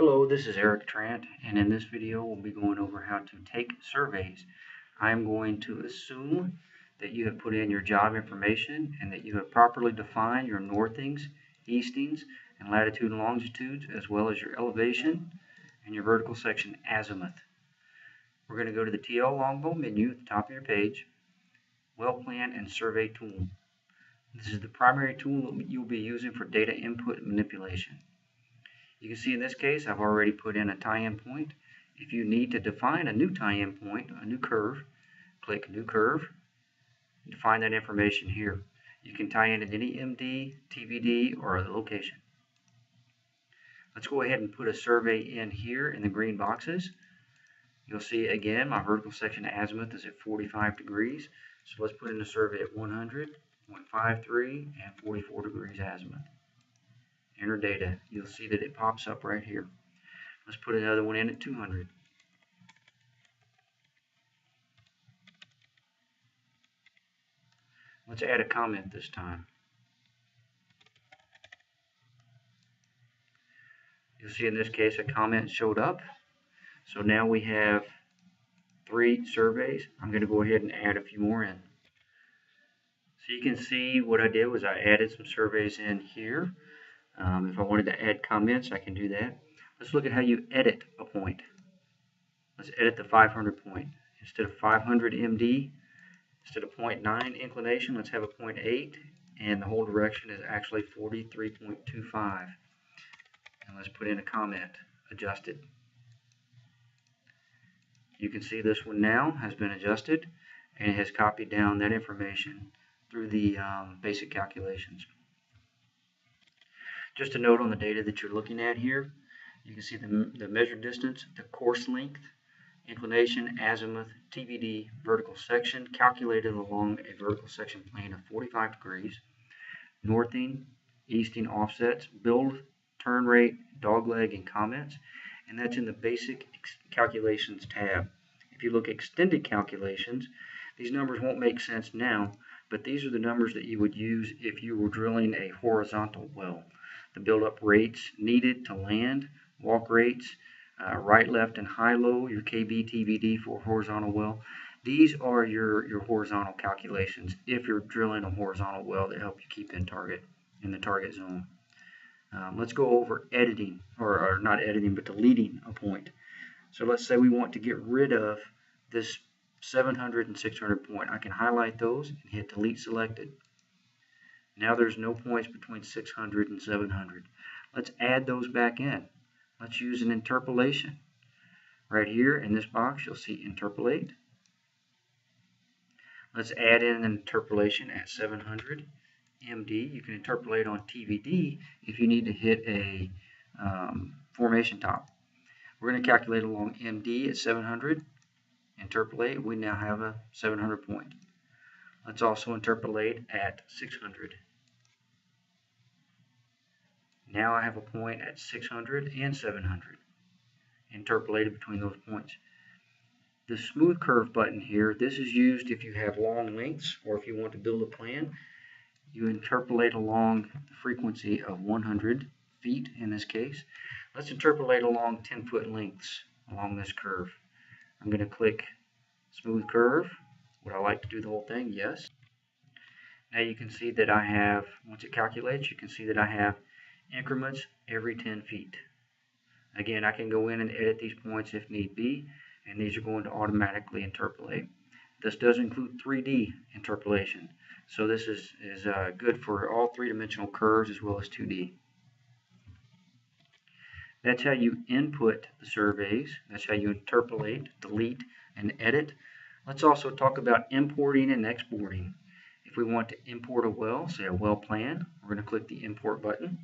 Hello, this is Eric Trant, and in this video we'll be going over how to take surveys. I'm going to assume that you have put in your job information and that you have properly defined your northings, eastings, and latitude and longitudes, as well as your elevation and your vertical section azimuth. We're going to go to the TL Longbow menu at the top of your page, Well Plan and Survey Tool. This is the primary tool that you'll be using for data input and manipulation. You can see in this case I've already put in a tie-in point. If you need to define a new tie-in point, a new curve, click New Curve, and define that information here. You can tie in at any MD, TVD, or other location. Let's go ahead and put a survey in here in the green boxes. You'll see again my vertical section azimuth is at 45 degrees. So let's put in a survey at 100, 0.53, and 44 degrees azimuth. Enter data. You'll see that it pops up right here. Let's put another one in at 200. Let's add a comment this time. You'll see in this case a comment showed up. So now we have 3 surveys. I'm going to go ahead and add a few more in. So you can see what I did was I added some surveys in here. If I wanted to add comments, I can do that. Let's look at how you edit a point. Let's edit the 500 point. Instead of 500 MD, instead of 0.9 inclination, let's have a 0.8, and the whole direction is actually 43.25. And let's put in a comment, adjusted. You can see this one now has been adjusted, and it has copied down that information through the basic calculations. Just a note on the data that you're looking at here, you can see the measured distance, the course length, inclination, azimuth, TVD, vertical section, calculated along a vertical section plane of 45 degrees, northing, easting offsets, build, turn rate, dogleg, and comments, and that's in the basic calculations tab. If you look at extended calculations, these numbers won't make sense now, but these are the numbers that you would use if you were drilling a horizontal well. The build-up rates needed to land, walk rates, right, left, and high-low, your KB, TVD for a horizontal well. These are your horizontal calculations if you're drilling a horizontal well to help you keep in the target zone. Let's go over editing, or not editing, but deleting a point. So let's say we want to get rid of this 700 and 600 point. I can highlight those and hit delete selected. Now there's no points between 600 and 700. Let's add those back in. Let's use an interpolation. Right here in this box you'll see interpolate. Let's add in an interpolation at 700 MD. You can interpolate on TVD if you need to hit a formation top. We're going to calculate along MD at 700. Interpolate. We now have a 700 point. Let's also interpolate at 600. Now I have a point at 600 and 700 interpolated between those points. The smooth curve button here, this is used if you have long lengths or if you want to build a plan. You interpolate along the frequency of 100 feet in this case. Let's interpolate along 10-foot lengths along this curve. I'm going to click smooth curve. Would I like to do the whole thing? Yes. Now you can see that I have, once it calculates, you can see that I have increments every 10 feet. Again, I can go in and edit these points if need be, and these are going to automatically interpolate. This does include 3D interpolation, so this is good for all 3-dimensional curves as well as 2D. That's how you input the surveys. That's how you interpolate, delete, and edit. Let's also talk about importing and exporting. If we want to import a well, say a well plan, we're going to click the import button.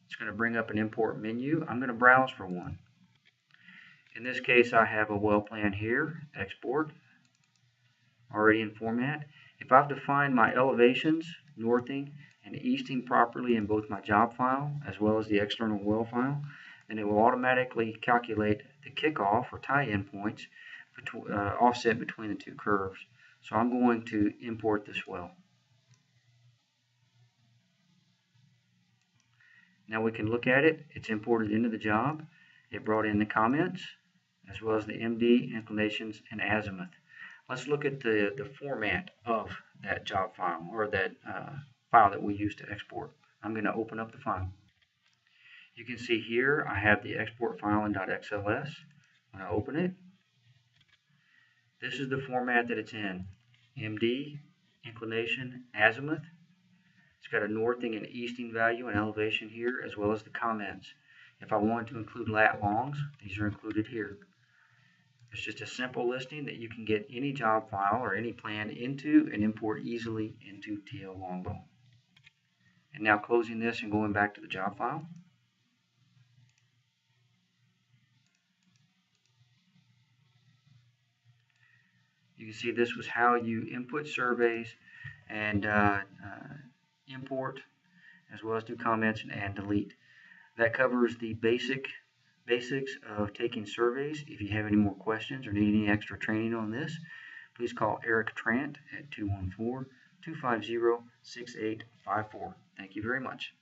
It's going to bring up an import menu. I'm going to browse for one. In this case, I have a well plan here, export, already in format. If I've defined my elevations, northing, and easting properly in both my job file as well as the external well file, then it will automatically calculate the kickoff or tie-in points offset between the two curves. So I'm going to import this well. Now we can look at it. It's imported into the job. It brought in the comments, as well as the MD, inclinations, and azimuth. Let's look at the format of that job file, or that file that we use to export. I'm going to open up the file. You can see here I have the export file in .xls. When I open it, this is the format that it's in. MD, inclination, azimuth. It's got a northing and easting value and elevation here, as well as the comments. If I want to include lat longs, these are included here. It's just a simple listing that you can get any job file or any plan into and import easily into TL Longbow. And now closing this and going back to the job file. You can see this was how you input surveys and import, as well as do comments and add, delete. That covers the basics of taking surveys. If you have any more questions or need any extra training on this, please call Eric Trant at 214-250-6854. Thank you very much.